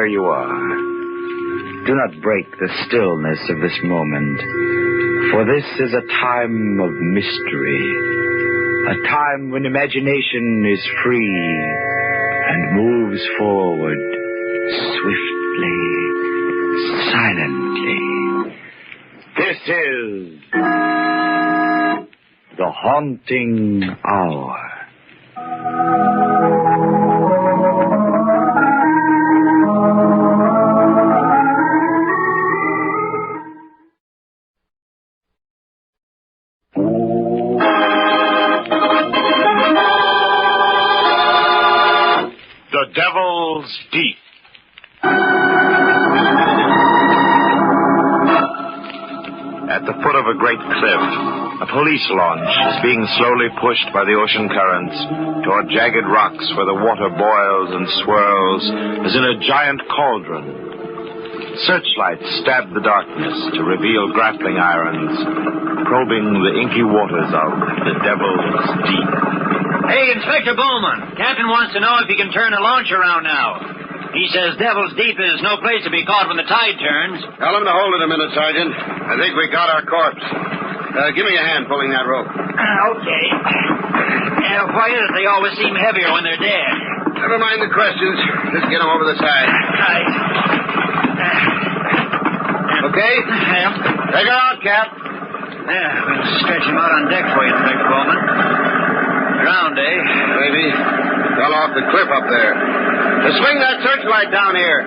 you are. Do not break the stillness of this moment, for this is a time of mystery, a time when imagination is free and moves forward swiftly, silently. This is the Haunting Hour. The Devil's Deep. At the foot of a great cliff, a police launch is being slowly pushed by the ocean currents toward jagged rocks where the water boils and swirls as in a giant cauldron. Searchlights stab the darkness to reveal grappling irons, probing the inky waters of the Devil's Deep. Hey, Inspector Bowman. Captain wants to know if he can turn the launch around now. He says Devil's Deep is no place to be caught when the tide turns. Tell him to hold it a minute, Sergeant. I think we got our corpse. Give me a hand pulling that rope. Okay. Why is it they always seem heavier when they're dead? Never mind the questions. Just get them over the side. Right. Okay? Yeah. Take her out, Cap. Yeah, we'll stretch him out on deck for you, Inspector Bowman. Drowned, eh? Maybe. Fell off the cliff up there. Swing that searchlight down here.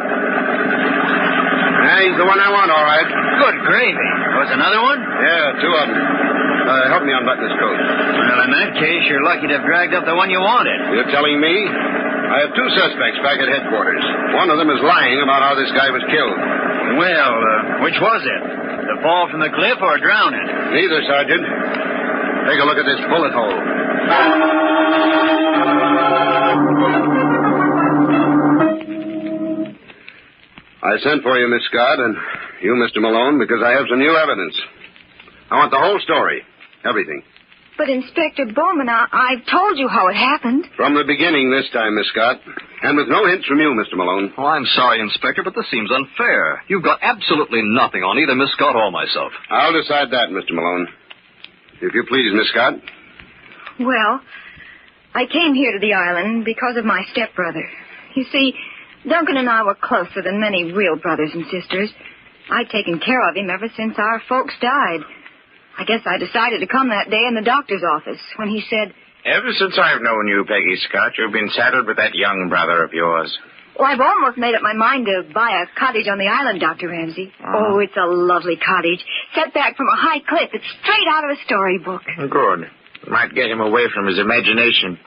He's the one I want, all right. Good gravy. Was another one? Yeah, two of them. Help me unbutton this coat. Well, in that case, you're lucky to have dragged up the one you wanted. You're telling me? I have two suspects back at headquarters. One of them is lying about how this guy was killed. Well, which was it? The fall from the cliff or drowning? Neither, Sergeant. Take a look at this bullet hole. I sent for you, Miss Scott, and you, Mr. Malone, because I have some new evidence. I want the whole story. Everything. But, Inspector Bowman, I've told you how it happened. From the beginning this time, Miss Scott. And with no hints from you, Mr. Malone. Oh, I'm sorry, Inspector, but this seems unfair. You've got absolutely nothing on either Miss Scott or myself. I'll decide that, Mr. Malone. If you please, Miss Scott. Well, I came here to the island because of my stepbrother. You see, Duncan and I were closer than many real brothers and sisters. I'd taken care of him ever since our folks died. I guess I decided to come that day in the doctor's office when he said... Ever since I've known you, Peggy Scott, you've been saddled with that young brother of yours. Well, I've almost made up my mind to buy a cottage on the island, Dr. Ramsey. Oh, it's a lovely cottage. Set back from a high cliff. It's straight out of a storybook. Good. Might get him away from his imagination.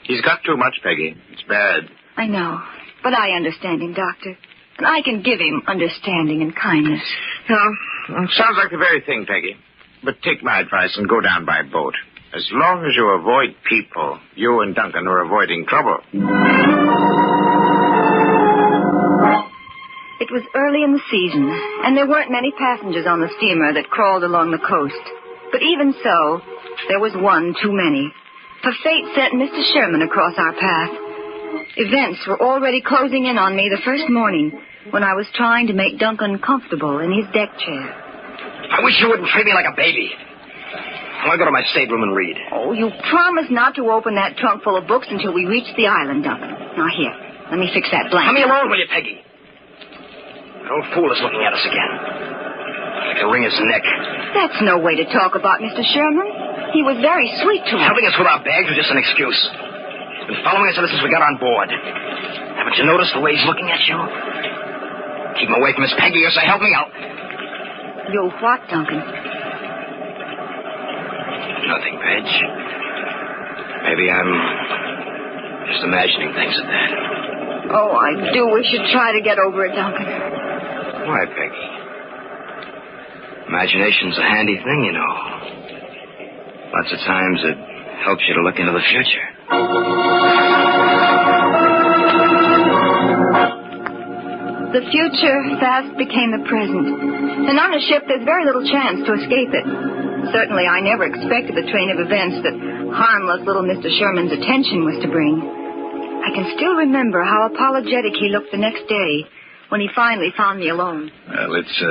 He's got too much, Peggy. It's bad. I know. But I understand him, Doctor. And I can give him understanding and kindness. Sounds like the very thing, Peggy. But take my advice and go down by boat. As long as you avoid people, you and Duncan are avoiding trouble. It was early in the season, and there weren't many passengers on the steamer that crawled along the coast. But even so, there was one too many. For fate sent Mr. Sherman across our path. Events were already closing in on me the first morning when I was trying to make Duncan comfortable in his deck chair. I wish you wouldn't treat me like a baby. I want to go to my stateroom and read. Oh, you promised not to open that trunk full of books until we reached the island, Duncan. Now, here, let me fix that blanket. Let me alone, will you, Peggy? That old fool is looking at us again. I'd like to wring his neck. That's no way to talk about Mr. Sherman. He was very sweet to us. Helping us with our bags was just an excuse. He's been following us ever since we got on board. Haven't you noticed the way he's looking at you? Keep him away from Miss Peggy, or so help me out. You what, Duncan? Nothing, Peg. Maybe I'm just imagining things at that. Oh, I do wish you'd try to get over it, Duncan. Why, Peggy? Imagination's a handy thing, you know. Lots of times it helps you to look into the future. The future fast became the present. And on a ship, there's very little chance to escape it. Certainly, I never expected the train of events that harmless little Mr. Sherman's attention was to bring. I can still remember how apologetic he looked the next day when he finally found me alone. Well, it's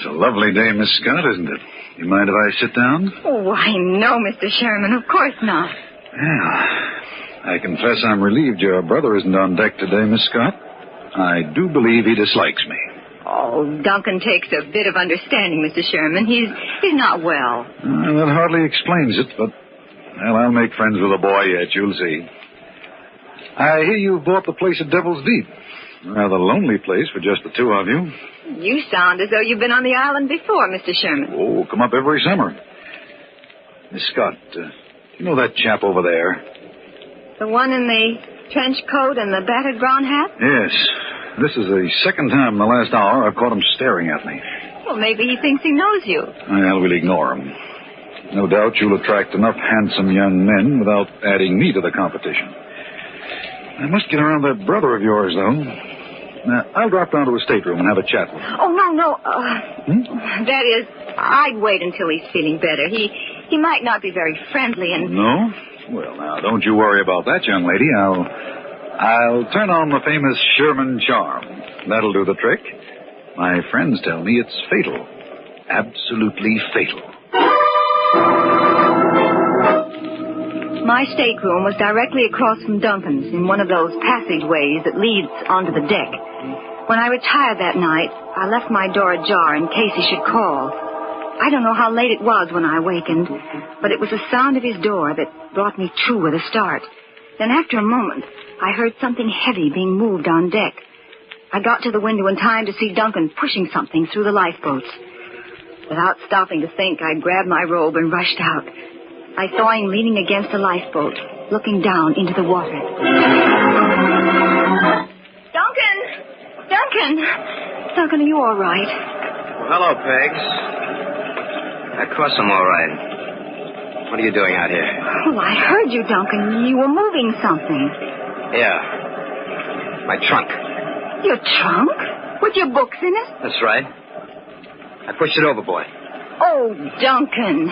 a lovely day, Miss Scott, isn't it? You mind if I sit down? Oh, why, no, Mr. Sherman, of course not. Yeah. I confess I'm relieved your brother isn't on deck today, Miss Scott. I do believe he dislikes me. Oh, Duncan takes a bit of understanding, Mr. Sherman. He's not well. That hardly explains it, but, well, I'll make friends with the boy yet, you'll see. I hear you bought the place at Devil's Deep. Rather lonely place for just the two of you. You sound as though you've been on the island before, Mr. Sherman. Oh, come up every summer. Miss Scott, you know that chap over there? The one in the trench coat and the battered brown hat? Yes. This is the second time in the last hour I've caught him staring at me. Well, maybe he thinks he knows you. Well, we'll ignore him. No doubt you'll attract enough handsome young men without adding me to the competition. I must get around that brother of yours, though. Now, I'll drop down to his stateroom and have a chat with him. Oh, no. That is, I'd wait until he's feeling better. He might not be very friendly and... No? Well, now, don't you worry about that, young lady. I'll turn on the famous Sherman charm. That'll do the trick. My friends tell me it's fatal. Absolutely fatal. My stateroom was directly across from Duncan's in one of those passageways that leads onto the deck. When I retired that night, I left my door ajar in case he should call. I don't know how late it was when I awakened, but it was the sound of his door that brought me to with a start. Then after a moment, I heard something heavy being moved on deck. I got to the window in time to see Duncan pushing something through the lifeboats. Without stopping to think, I grabbed my robe and rushed out. I saw him leaning against a lifeboat, looking down into the water. Duncan! Duncan, are you all right? Well, hello, Pegs. Of course I'm all right. What are you doing out here? Well, I heard you, Duncan. You were moving something. Yeah. My trunk. Your trunk? With your books in it? That's right. I pushed it overboard. Oh, Duncan.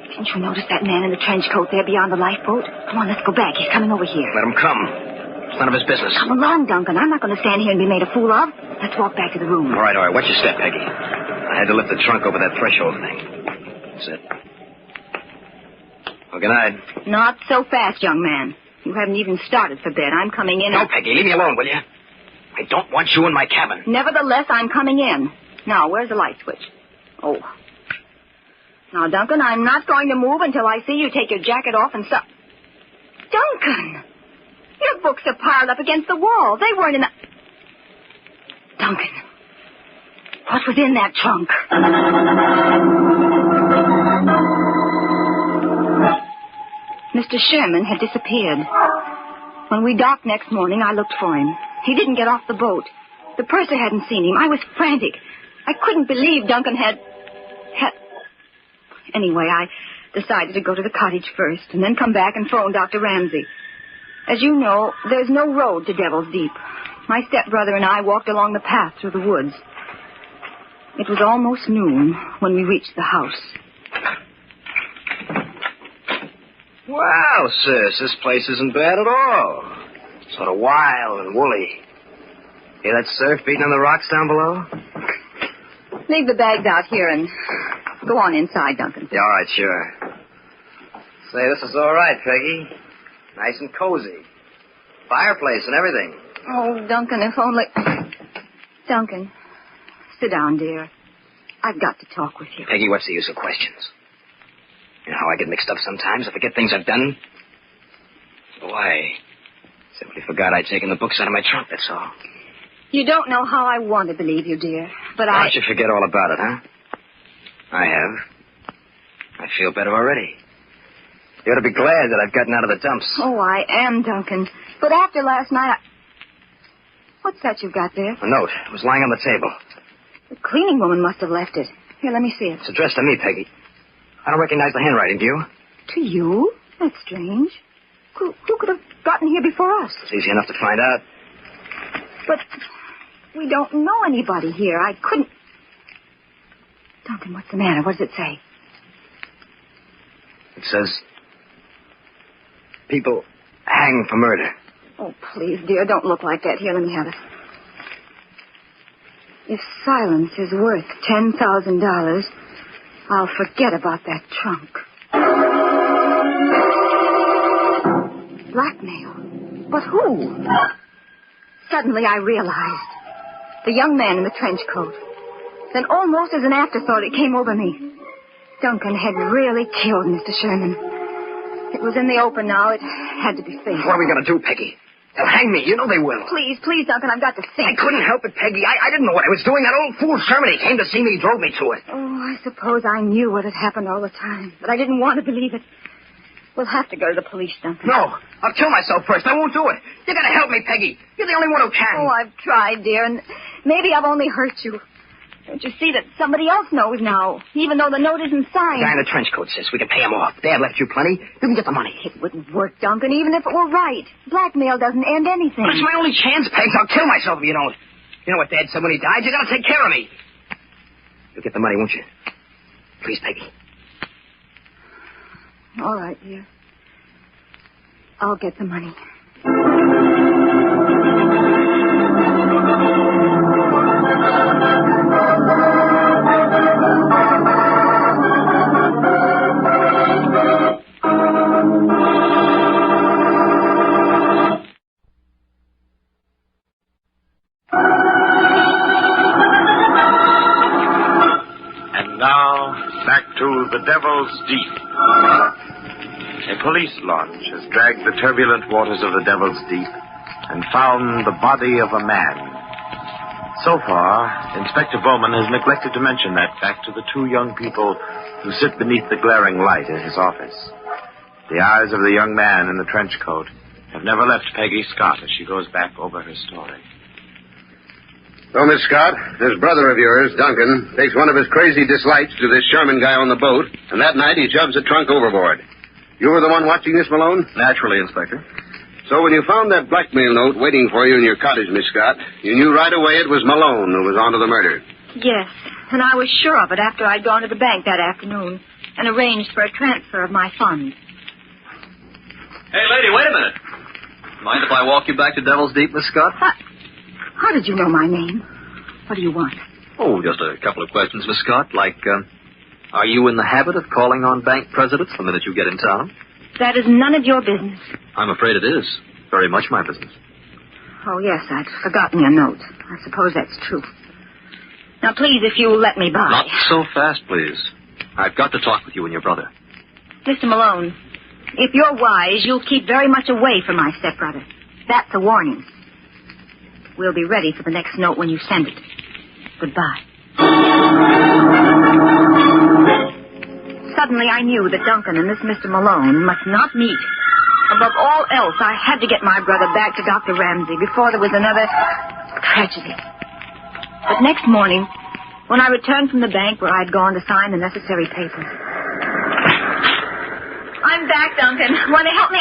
Didn't you notice that man in the trench coat there beyond the lifeboat? Come on, let's go back. He's coming over here. Let him come. It's none of his business. Come along, Duncan. I'm not going to stand here and be made a fool of. Let's walk back to the room. All right. Watch your step, Peggy. I had to lift the trunk over that threshold thing. That's it. Well, good night. Not so fast, young man. You haven't even started for bed. I'm coming in. No, Peggy, leave me alone, will you? I don't want you in my cabin. Nevertheless, I'm coming in. Now, where's the light switch? Oh. Now, Duncan, I'm not going to move until I see you take your jacket off and stop. Duncan! Your books are piled up against the wall. They weren't in the... Duncan, what was in that trunk? Mr. Sherman had disappeared. When we docked next morning, I looked for him. He didn't get off the boat. The purser hadn't seen him. I was frantic. I couldn't believe Duncan had... Anyway, I decided to go to the cottage first and then come back and phone Dr. Ramsey. As you know, there's no road to Devil's Deep. My stepbrother and I walked along the path through the woods. It was almost noon when we reached the house. Wow, sis, this place isn't bad at all. Sort of wild and woolly. Hear that surf beating on the rocks down below? Leave the bags out here and go on inside, Duncan. Yeah, all right, sure. Say, this is all right, Peggy. Nice and cozy. Fireplace and everything. Oh, Duncan, if only... Duncan, sit down, dear. I've got to talk with you. Peggy, what's the use of questions? You know how I get mixed up sometimes? I forget things I've done. So I simply forgot I'd taken the books out of my trunk, that's all. You don't know how I want to believe you, dear, but Why don't you forget all about it, huh? I have. I feel better already. You ought to be glad that I've gotten out of the dumps. Oh, I am, Duncan. But after last night, What's that you've got there? A note. It was lying on the table. The cleaning woman must have left it. Here, let me see it. It's addressed to me, Peggy. I don't recognize the handwriting, do you? To you? That's strange. Who could have gotten here before us? It's easy enough to find out. But we don't know anybody here. I couldn't... Duncan, what's the matter? What does it say? It says, people hang for murder. Oh, please, dear, don't look like that. Here, let me have it. If silence is worth $10,000, I'll forget about that trunk. Blackmail? But who? Suddenly I realized. The young man in the trench coat. Then almost as an afterthought, it came over me. Duncan had really killed Mr. Sherman. It was in the open now. It had to be faced. What are we going to do, Peggy? They'll hang me. You know they will. Please, Duncan, I've got to think. I couldn't help it, Peggy. I didn't know what I was doing. That old fool Sherman, he came to see me. He drove me to it. Oh, I suppose I knew what had happened all the time, but I didn't want to believe it. We'll have to go to the police, Duncan. No, I'll kill myself first. I won't do it. You got to help me, Peggy. You're the only one who can. Oh, I've tried, dear, and maybe I've only hurt you. Don't you see that somebody else knows now, even though the note isn't signed? The guy in the trench coat says we can pay him off. Dad left you plenty. You can get the money. It wouldn't work, Duncan, even if it were right. Blackmail doesn't end anything. But it's my only chance, Pegs. I'll kill myself if you don't. You know what Dad said when he died? You got to take care of me. You'll get the money, won't you? Please, Peggy. All right, dear. I'll get the money. And now, back to the Devil's Deep. A police launch has dragged the turbulent waters of the Devil's Deep and found the body of a man. So far, Inspector Bowman has neglected to mention that fact to the two young people who sit beneath the glaring light in his office. The eyes of the young man in the trench coat have never left Peggy Scott as she goes back over her story. So, Miss Scott, this brother of yours, Duncan, takes one of his crazy dislikes to this Sherman guy on the boat, and that night he shoves the trunk overboard. You were the one watching this, Malone? Naturally, Inspector. So when you found that blackmail note waiting for you in your cottage, Miss Scott, you knew right away it was Malone who was onto the murder. Yes, and I was sure of it after I'd gone to the bank that afternoon and arranged for a transfer of my funds. Hey, lady, wait a minute. Mind if I walk you back to Devil's Deep, Miss Scott? How did you know my name? What do you want? Oh, just a couple of questions, Miss Scott. Like, are you in the habit of calling on bank presidents the minute you get in town? That is none of your business. I'm afraid it is. Very much my business. Oh, yes, I'd forgotten your note. I suppose that's true. Now, please, if you'll let me by. Not so fast, please. I've got to talk with you and your brother. Mr. Malone, if you're wise, you'll keep very much away from my stepbrother. That's a warning. We'll be ready for the next note when you send it. Goodbye. Suddenly I knew that Duncan and this Mr. Malone must not meet. Above all else, I had to get my brother back to Dr. Ramsey before there was another tragedy. But next morning, when I returned from the bank where I'd gone to sign the necessary papers. I'm back, Duncan. Want to help me?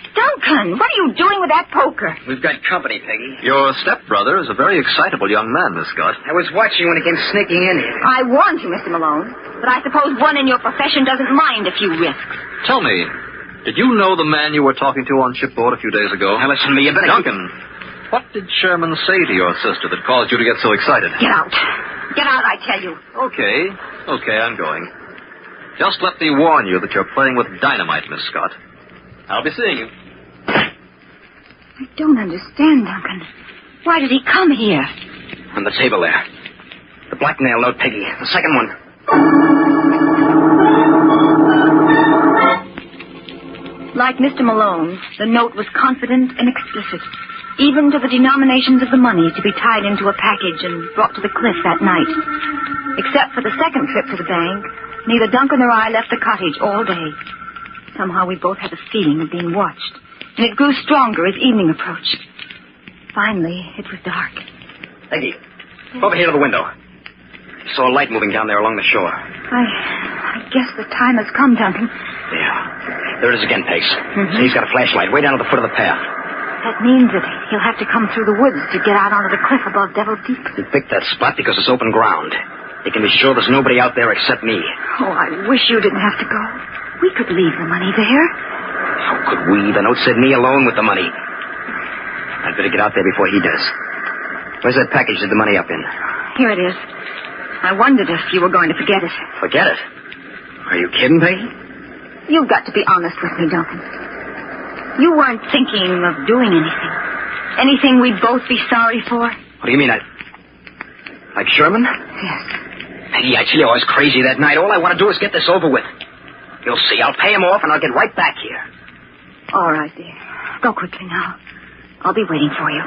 Duncan, what are you doing with that poker? We've got company, Peggy. Your stepbrother is a very excitable young man, Miss Scott. I was watching you when he came sneaking in here. I warned you, Mr. Malone, but I suppose one in your profession doesn't mind a few risks. Tell me, did you know the man you were talking to on shipboard a few days ago? Now, listen to me. You better... Duncan, what did Sherman say to your sister that caused you to get so excited? Get out. Get out, I tell you. Okay, I'm going. Just let me warn you that you're playing with dynamite, Miss Scott. I'll be seeing you. I don't understand, Duncan. Why did he come here? On the table there. The blackmail note, Peggy. The second one. Like Mr. Malone, the note was confident and explicit, even to the denominations of the money to be tied into a package and brought to the cliff that night. Except for the second trip to the bank, neither Duncan or I left the cottage all day. Somehow we both had a feeling of being watched, and it grew stronger as evening approached. Finally, it was dark. Peggy, over here to the window. I saw a light moving down there along the shore. I guess the time has come, Duncan. Yeah. There it is again, Pace. See, he's got a flashlight way down at the foot of the path. That means that he'll have to come through the woods to get out onto the cliff above Devil's Deep. He picked that spot because it's open ground. He can be sure there's nobody out there except me. Oh, I wish you didn't have to go. We could leave the money there. How could we? The note said me alone with the money. I'd better get out there before he does. Where's that package with the money up in? Here it is. I wondered if you were going to forget it. Forget it? Are you kidding, Peggy? You've got to be honest with me, Duncan. You weren't thinking of doing anything. Anything we'd both be sorry for? What do you mean, like Sherman? Yes. Peggy, I tell you, I was crazy that night. All I want to do is get this over with. You'll see. I'll pay him off, and I'll get right back here. All right, dear. Go quickly now. I'll be waiting for you.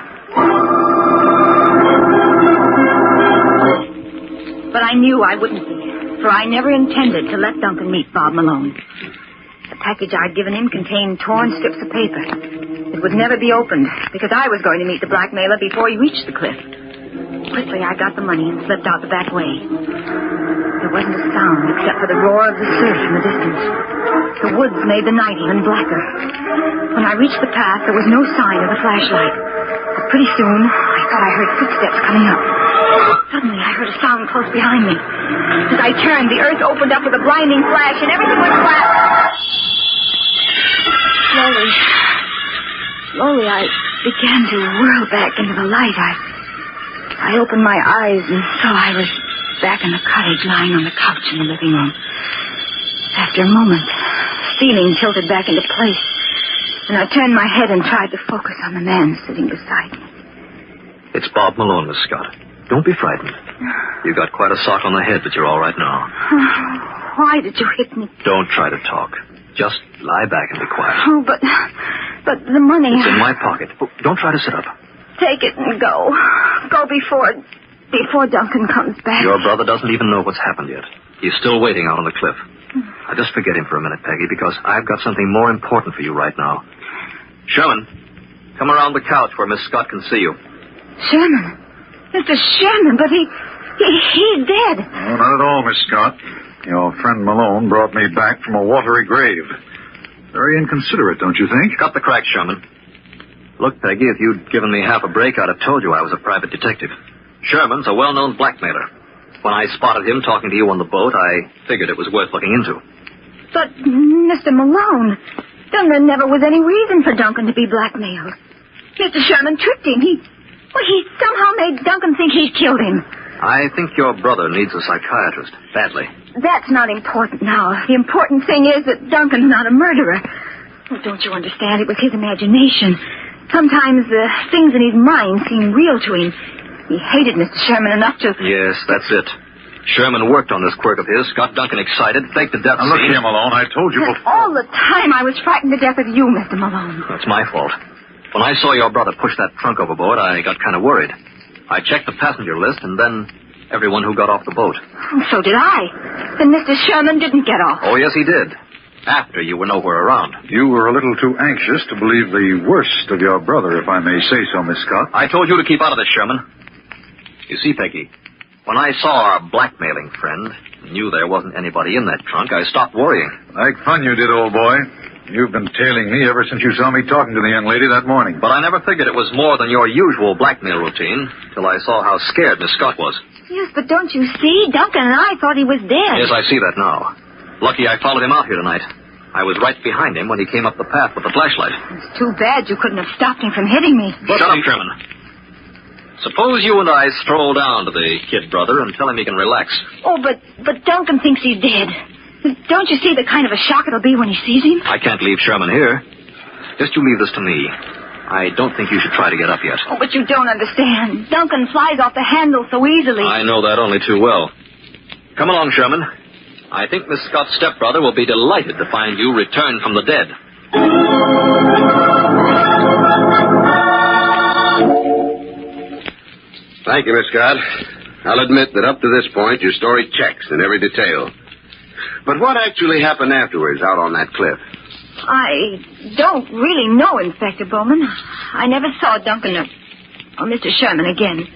But I knew I wouldn't be, for I never intended to let Duncan meet Bob Malone. The package I'd given him contained torn strips of paper. It would never be opened, because I was going to meet the blackmailer before he reached the cliff. Quickly, I got the money and slipped out the back way. There wasn't a sound except for the roar of the surf in the distance. The woods made the night even blacker. When I reached the path, there was no sign of the flashlight. But pretty soon, I thought I heard footsteps coming up. Suddenly, I heard a sound close behind me. As I turned, the earth opened up with a blinding flash, and everything went flat. Slowly, I began to whirl back into the light. I opened my eyes and saw I was back in the cottage, lying on the couch in the living room. After a moment, the ceiling tilted back into place, and I turned my head and tried to focus on the man sitting beside me. It's Bob Malone, Miss Scott. Don't be frightened. You got quite a sock on the head, but you're all right now. Why did you hit me? Don't try to talk. Just lie back and be quiet. Oh, but the money... It's in my pocket. Oh, don't try to sit up. Take it and go. Go before Duncan comes back. Your brother doesn't even know what's happened yet. He's still waiting out on the cliff. Now, just forget him for a minute, Peggy, because I've got something more important for you right now. Sherman, come around the couch where Miss Scott can see you. Sherman? Mr. Sherman, but he's dead. No, not at all, Miss Scott. Your friend Malone brought me back from a watery grave. Very inconsiderate, don't you think? Cut the crack, Sherman. Look, Peggy, if you'd given me half a break, I'd have told you I was a private detective. Sherman's a well-known blackmailer. When I spotted him talking to you on the boat, I figured it was worth looking into. But, Mr. Malone, then there never was any reason for Duncan to be blackmailed. Mr. Sherman tricked him. He somehow made Duncan think he'd killed him. I think your brother needs a psychiatrist, badly. That's not important now. The important thing is that Duncan's not a murderer. Oh, don't you understand? It was his imagination. Sometimes the things in his mind seem real to him. He hated Mr. Sherman enough to... Yes, that's it. Sherman worked on this quirk of his, got Duncan excited, faked the death scene. Now, look here, Malone, I told you And before... all the time I was frightened to death of you, Mr. Malone. That's my fault. When I saw your brother push that trunk overboard, I got kind of worried. I checked the passenger list, and then everyone who got off the boat. So did I. Then Mr. Sherman didn't get off. Oh, yes, he did. After you were nowhere around. You were a little too anxious to believe the worst of your brother, if I may say so, Miss Scott. I told you to keep out of this, Sherman. You see, Peggy, when I saw our blackmailing friend, and knew there wasn't anybody in that trunk, I stopped worrying. Like fun you did, old boy. You've been tailing me ever since you saw me talking to the young lady that morning. But I never figured it was more than your usual blackmail routine, till I saw how scared Miss Scott was. Yes, but don't you see? Duncan and I thought he was dead. Yes, I see that now. Lucky I followed him out here tonight. I was right behind him when he came up the path with the flashlight. It's too bad you couldn't have stopped him from hitting me. Shut up, Sherman. Suppose you and I stroll down to the kid brother and tell him he can relax. Oh, but Duncan thinks he's dead. Don't you see the kind of a shock it'll be when he sees him? I can't leave Sherman here. Just you leave this to me. I don't think you should try to get up yet. Oh, but you don't understand. Duncan flies off the handle so easily. I know that only too well. Come along, Sherman. I think Miss Scott's stepbrother will be delighted to find you returned from the dead. Thank you, Miss Scott. I'll admit that up to this point, your story checks in every detail. But what actually happened afterwards out on that cliff? I don't really know, Inspector Bowman. I never saw Duncan or Mr. Sherman again.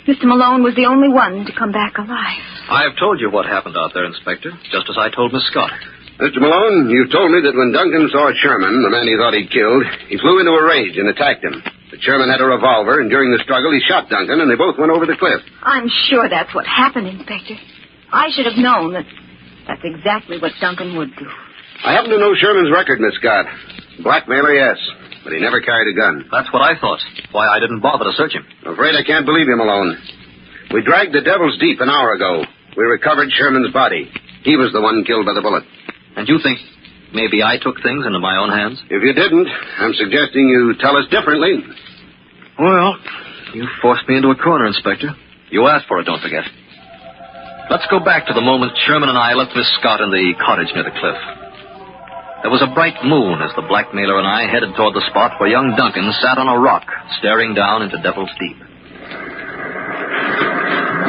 Mr. Malone was the only one to come back alive. I've told you what happened out there, Inspector, just as I told Miss Scott. Mr. Malone, you've told me that when Duncan saw Sherman, the man he thought he'd killed, he flew into a rage and attacked him. But Sherman had a revolver, and during the struggle, he shot Duncan, and they both went over the cliff. I'm sure that's what happened, Inspector. I should have known that that's exactly what Duncan would do. I happen to know Sherman's record, Miss Scott. Blackmailer, yes. but he never carried a gun. That's what I thought. Why I didn't bother to search him. I'm afraid I can't believe you, Malone. We dragged the Devil's Deep an hour ago. We recovered Sherman's body. He was the one killed by the bullet. And you think maybe I took things into my own hands? If you didn't, I'm suggesting you tell us differently. Well, you forced me into a corner, Inspector. You asked for it, don't forget. Let's go back to the moment Sherman and I left Miss Scott in the cottage near the cliff. There was a bright moon as the blackmailer and I headed toward the spot where young Duncan sat on a rock, staring down into Devil's Deep.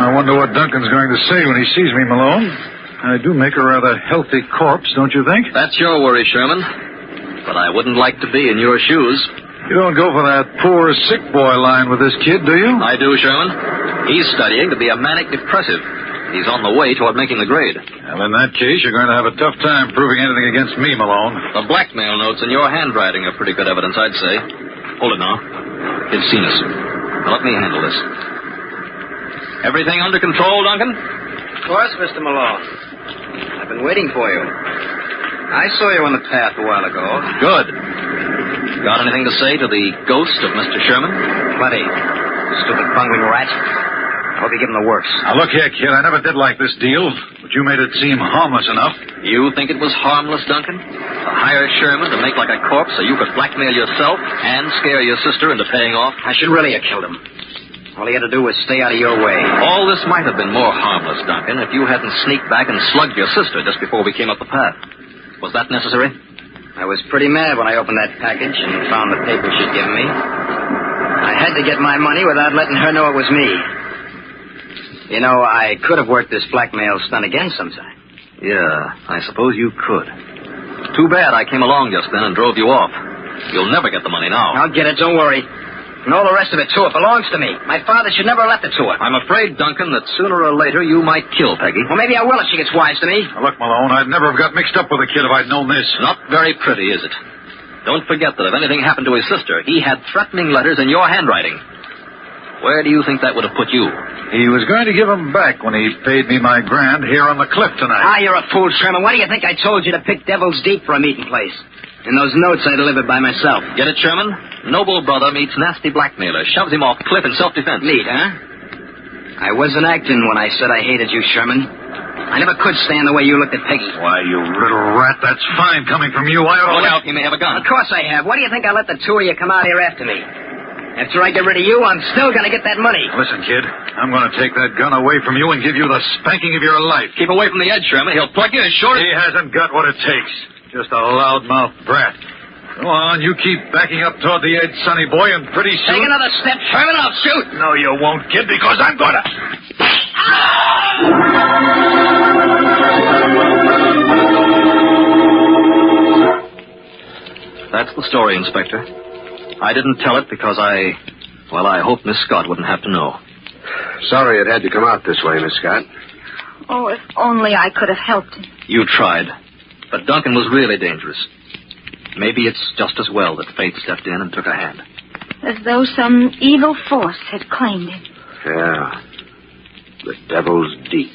I wonder what Duncan's going to say when he sees me, Malone. I do make a rather healthy corpse, don't you think? That's your worry, Sherman. But I wouldn't like to be in your shoes. You don't go for that poor sick boy line with this kid, do you? I do, Sherman. He's studying to be a manic depressive. He's on the way toward making the grade. Well, in that case, you're going to have a tough time proving anything against me, Malone. The blackmail notes in your handwriting are pretty good evidence, I'd say. Hold it now. It's seen us. Now, let me handle this. Everything under control, Duncan? Of course, Mr. Malone. I've been waiting for you. I saw you on the path a while ago. Good. Got anything to say to the ghost of Mr. Sherman? Plenty. Stupid bungling rat. I hope you give him the works. Now, look here, kid. I never did like this deal, but you made it seem harmless enough. You think it was harmless, Duncan? To hire Sherman to make like a corpse so you could blackmail yourself and scare your sister into paying off? I should really have killed him. All he had to do was stay out of your way. All this might have been more harmless, Duncan, if you hadn't sneaked back and slugged your sister just before we came up the path. Was that necessary? I was pretty mad when I opened that package and found the papers she'd given me. I had to get my money without letting her know it was me. You know, I could have worked this blackmail stunt again sometime. Yeah, I suppose you could. Too bad I came along just then and drove you off. You'll never get the money now. I'll get it, don't worry. And all the rest of it, too. It belongs to me. My father should never have left it to her. I'm afraid, Duncan, that sooner or later you might kill Peggy. Well, maybe I will if she gets wise to me. Now, look, Malone, I'd never have got mixed up with a kid if I'd known this. Not very pretty, is it? Don't forget that if anything happened to his sister, he had threatening letters in your handwriting. Where do you think that would have put you? He was going to give them back when he paid me my grand here on the cliff tonight. Ah, you're a fool, Sherman. Why do you think I told you to pick Devil's Deep for a meeting place? And those notes I delivered by myself. Get it, Sherman? Noble brother meets nasty blackmailer, shoves him off cliff in self-defense. Neat, huh? I wasn't acting when I said I hated you, Sherman. I never could stand the way you looked at Peggy. Why, you little rat, that's fine coming from you. I ought to... Look out, he may have a gun. Of course I have. Why do you think I let the two of you come out here after me? After I get rid of you, I'm still going to get that money. Listen, kid, I'm going to take that gun away from you and give you the spanking of your life. Keep away from the edge, Sherman. He'll plug you as short as... He hasn't got what it takes. Just a loudmouth brat. Go on, you keep backing up toward the edge, sonny boy, and pretty soon... Take another step, Sherman, I'll shoot. No, you won't, kid, because I'm going to... That's the story, Inspector. I didn't tell it because I hoped Miss Scott wouldn't have to know. Sorry it had to come out this way, Miss Scott. Oh, if only I could have helped him. You tried. But Duncan was really dangerous. Maybe it's just as well that fate stepped in and took a hand. As though some evil force had claimed him. Yeah. The Devil's Deep.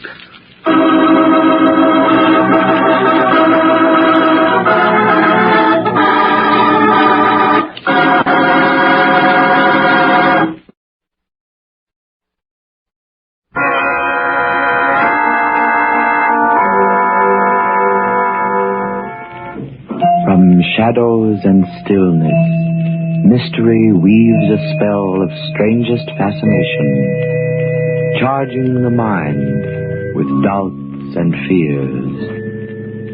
From shadows and stillness, mystery weaves a spell of strangest fascination, charging the mind with doubts and fears.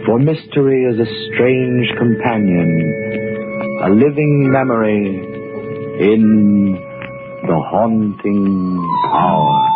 For mystery is a strange companion, a living memory in the haunting hour.